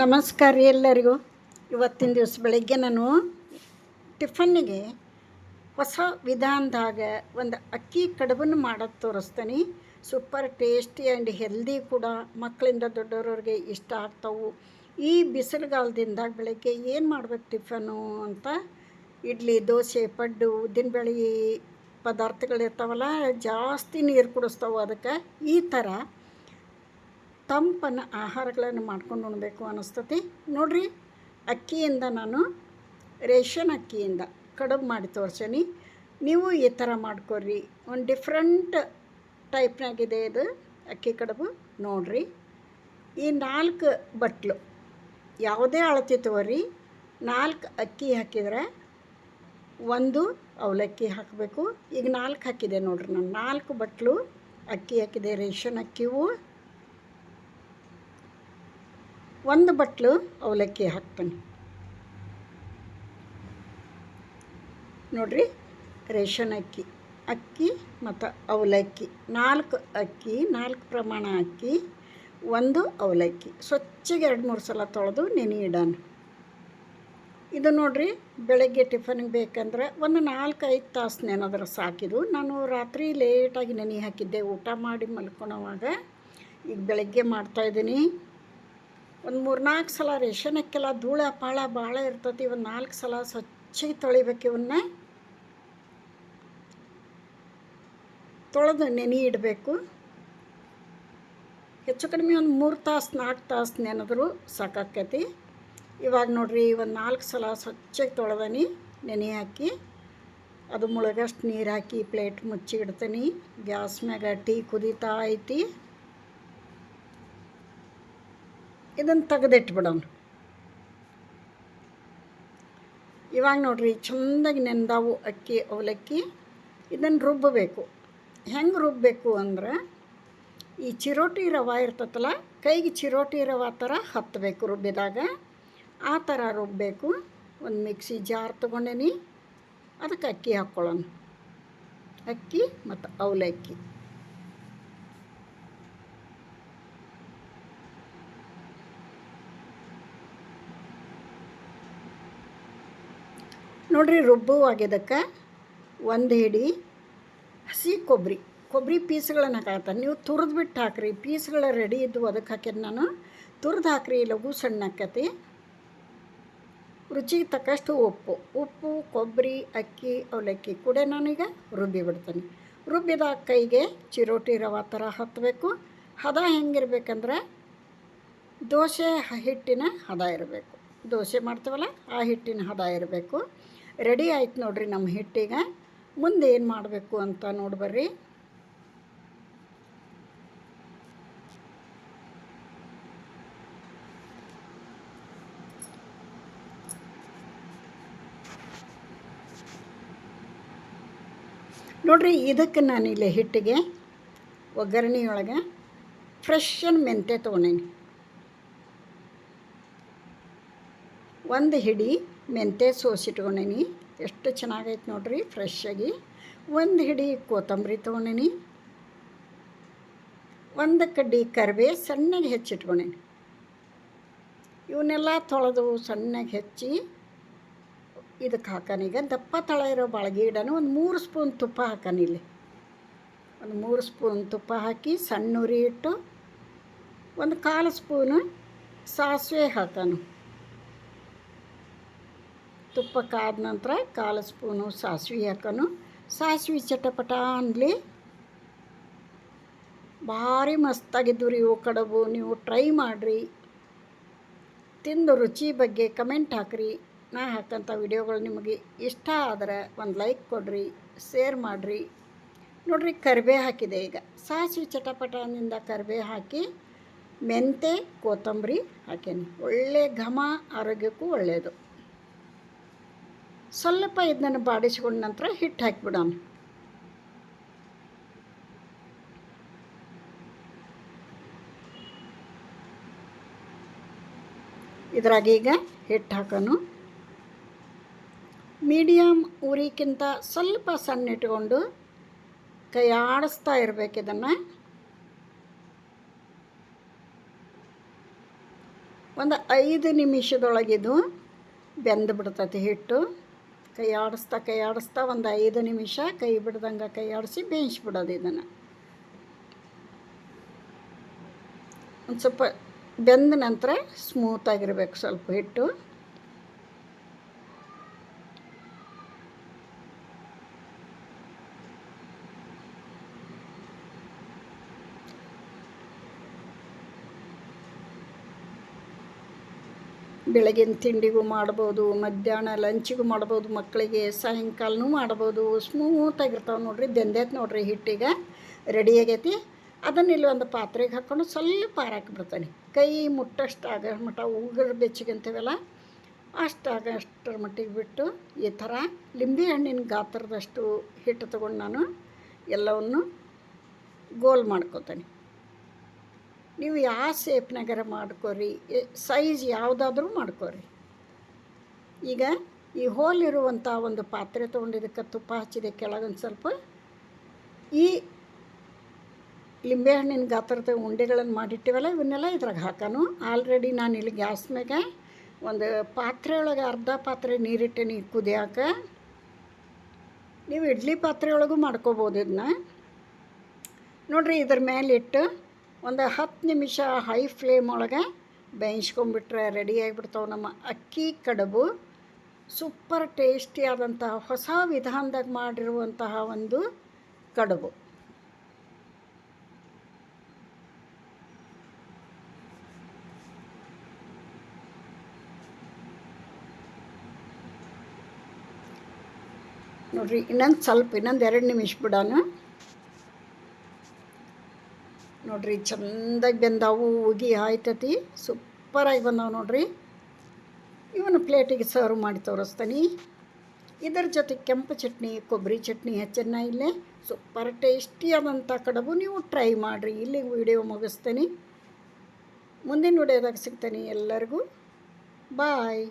ನಮಸ್ಕಾರ ರೀ ಎಲ್ಲರಿಗೂ. ಇವತ್ತಿನ ದಿವಸ ಬೆಳಗ್ಗೆ ನಾನು ಟಿಫನ್ನಿಗೆ ಹೊಸ ವಿಧಾನದಾಗ ಒಂದು ಅಕ್ಕಿ ಕಡುಬನ್ನು ಮಾಡೋದು ತೋರಿಸ್ತೀನಿ. ಸೂಪರ್ ಟೇಸ್ಟಿ ಆ್ಯಂಡ್ ಹೆಲ್ದಿ ಕೂಡ, ಮಕ್ಕಳಿಂದ ದೊಡ್ಡವ್ರವ್ರಿಗೆ ಇಷ್ಟ ಆಗ್ತಾವೆ. ಈ ಬಿಸಿಲುಗಾಲದಿಂದಾಗ ಬೆಳಗ್ಗೆ ಏನು ಮಾಡ್ಬೇಕು ಟಿಫನ್ನು ಅಂತ, ಇಡ್ಲಿ, ದೋಸೆ, ಪಡ್ಡು, ಉದ್ದಿನಬೇಳೆ ಪದಾರ್ಥಗಳಿರ್ತಾವಲ್ಲ, ಜಾಸ್ತಿ ನೀರು ಕುಡಿಸ್ತಾವೆ. ಅದಕ್ಕೆ ಈ ಥರ ತಂಪನ್ನು ಆಹಾರಗಳನ್ನು ಮಾಡ್ಕೊಂಡು ಉಣ್ಬೇಕು ಅನ್ನಿಸ್ತತಿ ನೋಡಿರಿ. ಅಕ್ಕಿಯಿಂದ ನಾನು ರೇಷನ್ ಅಕ್ಕಿಯಿಂದ ಕಡುಬು ಮಾಡಿ ತೋರ್ಸೀನಿ. ನೀವು ಈ ಥರ ಮಾಡ್ಕೊಡ್ರಿ. ಒಂದು ಡಿಫ್ರೆಂಟ್ ಟೈಪ್ನಾಗಿದೆ ಇದು ಅಕ್ಕಿ ಕಡುಬು. ನೋಡಿರಿ, ಈ 4 ಬಟ್ಲು ಯಾವುದೇ ಅಳತೆ ತಗೋರಿ. 4 ಅಕ್ಕಿ ಹಾಕಿದರೆ 1 ಅವಲಕ್ಕಿ ಹಾಕಬೇಕು. ಈಗ 4 ಹಾಕಿದೆ ನೋಡಿರಿ. ನಾನು 4 ಬಟ್ಲು ಅಕ್ಕಿ ಹಾಕಿದೆ, ರೇಷನ್ ಅಕ್ಕಿವು. 1 ಬಟ್ಲು ಅವಲಕ್ಕಿ ಹಾಕ್ತಾನೆ ನೋಡಿರಿ. ರೇಷನ್ ಅಕ್ಕಿ ಮತ್ತು ಅವಲಕ್ಕಿ 4 ಅಕ್ಕಿ, 4 ಪ್ರಮಾಣ ಅಕ್ಕಿ, 1 ಅವಲಕ್ಕಿ. ಸ್ವಚ್ಛಗೆ 2-3 ಸಲ ತೊಳೆದು ನೆನೆ ಇಡೋಣ. ಇದು ನೋಡಿರಿ, ಬೆಳಗ್ಗೆ ಟಿಫನ್ಗೆ ಬೇಕಂದ್ರೆ ಒಂದು 4-5 ತಾಸು ನೆನೆದ್ರೆ ಸಾಕಿದು. ನಾನು ರಾತ್ರಿ ಲೇಟಾಗಿ ನೆನೆ ಹಾಕಿದ್ದೆ ಊಟ ಮಾಡಿ ಮಲ್ಕೊಳೋವಾಗ. ಈಗ ಬೆಳಗ್ಗೆ ಮಾಡ್ತಾಯಿದ್ದೀನಿ. ಒಂದು 3-4 ಸಲ ರೇಷನ್ ಅಕ್ಕೆಲ್ಲ ಧೂಳ ಪಾಳ ಭಾಳ ಇರ್ತೈತಿ. ಒಂದು 4 ಸಲ ಸ್ವಚ್ಛಗೆ ತೊಳಿಬೇಕು. ಇವನ್ನ ತೊಳೆದು ನೆನೆ ಇಡಬೇಕು. ಹೆಚ್ಚು ಕಡಿಮೆ ಒಂದು 3 ತಾಸು 4 ತಾಸು ನೆನೆದ್ರು ಸಾಕಾಕೈತಿ. ಇವಾಗ ನೋಡಿರಿ, ಒಂದು 4 ಸಲ ಸ್ವಚ್ಛಗೆ ತೊಳೆದೀನಿ, ನೆನೆ ಹಾಕಿ. ಅದು ಮುಳುಗಷ್ಟು ನೀರು ಹಾಕಿ ಪ್ಲೇಟ್ ಮುಚ್ಚಿ ಇಡ್ತೀನಿ. ಗ್ಯಾಸ್ ಮ್ಯಾಗ ಟೀ ಕುದೀತಾ ಐತಿ. ಇದನ್ನು ತೆಗೆದಿಟ್ಬಿಡೋಣ. ಇವಾಗ ನೋಡಿರಿ, ಚೆಂದಾಗಿ ನೆಂದಾವು ಅಕ್ಕಿ ಅವಲಕ್ಕಿ. ಇದನ್ನು ರುಬ್ಬಬೇಕು. ಹೆಂಗೆ ರುಬ್ಬಬೇಕು ಅಂದ್ರೆ, ಈ ಚಿರೋಟಿ ರವೆ ಇರ್ತೈತಲ್ಲ, ಕೈಗೆ ಚಿರೋಟಿ ರವೆ ಥರ ಹತ್ತಬೇಕು ರುಬ್ಬಿದಾಗ. ಆ ಥರ ರುಬ್ಬಬೇಕು. ಒಂದು ಮಿಕ್ಸಿ ಜಾರ್ ತೊಗೊಂಡೇನಿ, ಅದಕ್ಕೆ ಅಕ್ಕಿ ಹಾಕ್ಕೊಳ್ಳೋಣ. ಅಕ್ಕಿ ಮತ್ತು ಅವಲಕ್ಕಿ ನೋಡಿರಿ. ರುಬ್ಬುವಾಗಿದ್ದಕ್ಕೆ 1 ಹಿಡಿ ಹಸಿ ಕೊಬ್ಬರಿ ಪೀಸ್ಗಳನ್ನು ಹಾಕ್ತಾರೆ. ನೀವು ತುರಿದು ಬಿಟ್ಟು ಹಾಕ್ರಿ. ಪೀಸ್ಗಳು ರೆಡಿ ಇದ್ದು ಅದಕ್ಕೆ ಹಾಕಿದ್ದು ನಾನು. ತುರಿದು ಹಾಕ್ರಿ, ಲಘು ಸಣ್ಣ ಆಕತಿ. ರುಚಿಗೆ ತಕ್ಕಷ್ಟು ಉಪ್ಪು, ಕೊಬ್ಬರಿ, ಅಕ್ಕಿ, ಅವಲಕ್ಕಿ ಕೂಡ ನಾನೀಗ ರುಬ್ಬಿ ಬಿಡ್ತೀನಿ. ರುಬ್ಬಿದ ಕೈಗೆ ಚಿರೋಟಿ ರವೆ ಥರ ಹತ್ತಬೇಕು. ಹದ ಹೆಂಗಿರ್ಬೇಕಂದ್ರೆ, ದೋಸೆ ಹಿಟ್ಟಿನ ಹದ ಇರಬೇಕು. ದೋಸೆ ಮಾಡ್ತೀವಲ್ಲ, ಆ ಹಿಟ್ಟಿನ ಹದ ಇರಬೇಕು. ರೆಡಿ ಆಯ್ತು ನೋಡಿರಿ ನಮ್ಮ ಹಿಟ್ಟಿಗೆ. ಮುಂದೆ ಏನು ಮಾಡಬೇಕು ಅಂತ ನೋಡ್ಬರ್ರಿ. ನೋಡಿರಿ, ಇದಕ್ಕೆ ನಾನಿಲ್ಲಿ ಹಿಟ್ಟಿಗೆ ಒಗ್ಗರಣೆಯೊಳಗೆ ಫ್ರೆಶ್ ಮೆಂತ್ಯ ತೊಗೊಂಡೇನಿ. 1 ಹಿಡಿ ಮೆಂತ್ಯ ಸೋಸಿಟ್ಕೊಂಡೇನಿ. ಎಷ್ಟು ಚೆನ್ನಾಗೈತೆ ನೋಡಿರಿ, ಫ್ರೆಶ್ಶಾಗಿ. 1 ಹಿಡಿ ಕೊತ್ತಂಬರಿ ತೊಗೊಂಡೇನಿ. 1 ಕಡ್ಡಿ ಕರಿಬೇವು ಸಣ್ಣಗೆ ಹೆಚ್ಚಿಟ್ಕೊಂಡೇನಿ. ಇವನ್ನೆಲ್ಲ ತೊಳೆದು ಸಣ್ಣಗೆ ಹೆಚ್ಚಿ ಇದಕ್ಕೆ ಹಾಕೋಣೀಗ. ದಪ್ಪ ತಳ ಇರೋ ಬಾಳ್ಗೆ ಗಿಡನೂ ಒಂದು 3 ಸ್ಪೂನ್ ತುಪ್ಪ ಹಾಕೋಣಿಲ್ಲಿ. ಒಂದು 3 ಸ್ಪೂನ್ ತುಪ್ಪ ಹಾಕಿ ಸಣ್ಣ ಉರಿ ಇಟ್ಟು 1/4 ಸ್ಪೂನು ಸಾಸಿವೆ ಹಾಕೋಣ. ತುಪ್ಪ ಕಾದ ನಂತರ 1/4 ಸ್ಪೂನು ಸಾಸಿವೆ ಹಾಕೋಣ. ಸಾಸಿವೆ ಚಟಪಟ ಅನ್ನಲಿ. ಭಾರಿ ಮಸ್ತಾಗಿದ್ದು ರೀ ಇವು ಕಡುಬು. ನೀವು ಟ್ರೈ ಮಾಡಿರಿ. ತಿಂದು ರುಚಿ ಬಗ್ಗೆ ಕಮೆಂಟ್ ಹಾಕಿರಿ. ನಾ ಹಾಕೋಂಥ ವಿಡಿಯೋಗಳು ನಿಮಗೆ ಇಷ್ಟ ಆದರೆ ಒಂದು ಲೈಕ್ ಕೊಡಿರಿ, ಶೇರ್ ಮಾಡಿರಿ. ನೋಡಿರಿ, ಕರಿಬೇವು ಹಾಕಿದೆ. ಈಗ ಸಾಸಿವೆ ಚಟಪಟನಿಂದ ಕರಿಬೇವು ಹಾಕಿ ಮೆಂತ್ಯ ಕೊತ್ತಂಬರಿ ಹಾಕೇನಿ. ಒಳ್ಳೆ ಘಮ, ಆರೋಗ್ಯಕ್ಕೂ ಒಳ್ಳೆಯದು. ಸ್ವಲ್ಪ ಇದನ್ನು ಬಾಡಿಸ್ಕೊಂಡ ನಂತರ ಹಿಟ್ಟು ಹಾಕಿಬಿಡೋಣ. ಇದ್ರಾಗ ಈಗ ಹಿಟ್ಟು ಹಾಕೋನು. ಮೀಡಿಯಮ್ ಉರಿಕ್ಕಿಂತ ಸ್ವಲ್ಪ ಸಣ್ಣ ಇಟ್ಕೊಂಡು ಕೈ ಆಡಿಸ್ತಾ ಇರಬೇಕು. ಇದನ್ನು ಒಂದು 5 ನಿಮಿಷದೊಳಗಿದು ಬೆಂದು ಬಿಡ್ತೈತಿ ಹಿಟ್ಟು. ಕೈ ಆಡಿಸ್ತಾ ಒಂದು 5 ನಿಮಿಷ ಕೈ ಬಿಡ್ದಂಗೆ ಕೈ ಆಡಿಸಿ ಬೇಯಿಸ್ಬಿಡೋದು. ಇದನ್ನು ಒಂದು ಸ್ವಲ್ಪ ಬೆಂದ ನಂತರ ಸ್ಮೂತಾಗಿರ್ಬೇಕು ಸ್ವಲ್ಪ ಹಿಟ್ಟು. ಬೆಳಗಿನ ತಿಂಡಿಗೂ ಮಾಡ್ಬೋದು, ಮಧ್ಯಾಹ್ನ ಲಂಚಿಗೂ ಮಾಡ್ಬೋದು, ಮಕ್ಕಳಿಗೆ ಸಾಯಂಕಾಲನೂ ಮಾಡ್ಬೋದು. ಸ್ಮೂತಾಗಿರ್ತಾವೆ ನೋಡಿರಿ. ಬೆಂದೈತೆ ನೋಡಿರಿ, ಹಿಟ್ಟಿಗೆ ರೆಡಿ ಆಗೈತಿ. ಅದನ್ನು ಇಲ್ಲಿ ಒಂದು ಪಾತ್ರೆಗೆ ಹಾಕ್ಕೊಂಡು ಸ್ವಲ್ಪ ಹಾರಾಕಿಬಿಡ್ತಾನೆ. ಕೈ ಮುಟ್ಟಷ್ಟು ಆಗೋ ಮಟ್ಟ ಉಗುರು ಬೆಚ್ಚಗೆ ಅಂತೀವಲ್ಲ ಅಷ್ಟರ ಮಟ್ಟಿಗೆ ಬಿಟ್ಟು ಈ ಥರ ಲಿಂಬೆ ಹಣ್ಣಿನ ಗಾತ್ರದಷ್ಟು ಹಿಟ್ಟು ತೊಗೊಂಡು ನಾನು ಎಲ್ಲವನ್ನು ಗೋಲ್ ಮಾಡ್ಕೊತಾನೆ. ನೀವು ಯಾವ ಶೇಪ್ನಾಗಾರ ಮಾಡ್ಕೊರಿ, ಸೈಜ್ ಯಾವುದಾದ್ರೂ ಮಾಡ್ಕೊರಿ. ಈಗ ಈ ಹೋಲಿರುವಂಥ ಒಂದು ಪಾತ್ರೆ ತೊಗೊಂಡಿದ್ದಕ್ಕೆ ತುಪ್ಪ ಹಚ್ಚಿದೆ. ಕೆಳಗೊಂದು ಸ್ವಲ್ಪ ಈ ಲಿಂಬೆಹಣ್ಣಿನ ಗಾತ್ರದ ಉಂಡೆಗಳನ್ನು ಮಾಡಿಟ್ಟಿವಲ್ಲ ಇವನ್ನೆಲ್ಲ ಇದ್ರಾಗ ಹಾಕೋನು. ಆಲ್ರೆಡಿ ನಾನು ಇಲ್ಲಿ ಗ್ಯಾಸ್ ಮ್ಯಾಗ ಒಂದು ಪಾತ್ರೆ ಒಳಗೆ ಅರ್ಧ ಪಾತ್ರೆ ನೀರಿಟ್ಟೀನಿ ಕುದಿಯಾಕೆ. ನೀವು ಇಡ್ಲಿ ಪಾತ್ರೆ ಒಳಗೂ ಮಾಡ್ಕೋಬೋದು. ಇದನ್ನ ನೋಡಿರಿ, ಇದ್ರ ಮೇಲೆ ಇಟ್ಟು ಒಂದು 10 ನಿಮಿಷ ಹೈ ಫ್ಲೇಮ್ ಒಳಗೆ ಬೇಯಿಸ್ಕೊಂಬಿಟ್ರೆ ರೆಡಿ ಆಗಿಬಿಡ್ತಾವೆ ನಮ್ಮ ಅಕ್ಕಿ ಕಡುಬು. ಸೂಪರ್ ಟೇಸ್ಟಿಯಾದಂತಹ ಹೊಸ ವಿಧಾನದಾಗ ಮಾಡಿರುವಂತಹ ಒಂದು ಕಡುಬು. ನೋಡಿರಿ, ಇನ್ನೊಂದು 2 ನಿಮಿಷ ಬಿಡೋಣ. ನೋಡಿರಿ, ಚೆಂದಾಗಿ ಬೆಂದಾವು, ಉಗಿ ಆಯ್ತತಿ, ಸೂಪರಾಗಿ ಬಂದಾವೆ ನೋಡಿರಿ. ಇವನು ಪ್ಲೇಟಿಗೆ ಸರ್ವ್ ಮಾಡಿ ತೋರಿಸ್ತಾನೆ. ಇದರ ಜೊತೆ ಕೆಂಪು ಚಟ್ನಿ, ಕೊಬ್ಬರಿ ಚಟ್ನಿ ಹೆಚ್ಚನ್ನ ಇಲ್ಲೇ ಸೂಪರ್ ಟೇಸ್ಟಿಯಾದಂಥ ಕಡುಬು. ನೀವು ಟ್ರೈ ಮಾಡಿರಿ. ಇಲ್ಲಿಗೆ ವಿಡಿಯೋ ಮುಗಿಸ್ತೀನಿ. ಮುಂದಿನ ವಿಡಿಯೋದಾಗ ಸಿಗ್ತಾನೆ. ಎಲ್ಲರಿಗೂ ಬಾಯ್.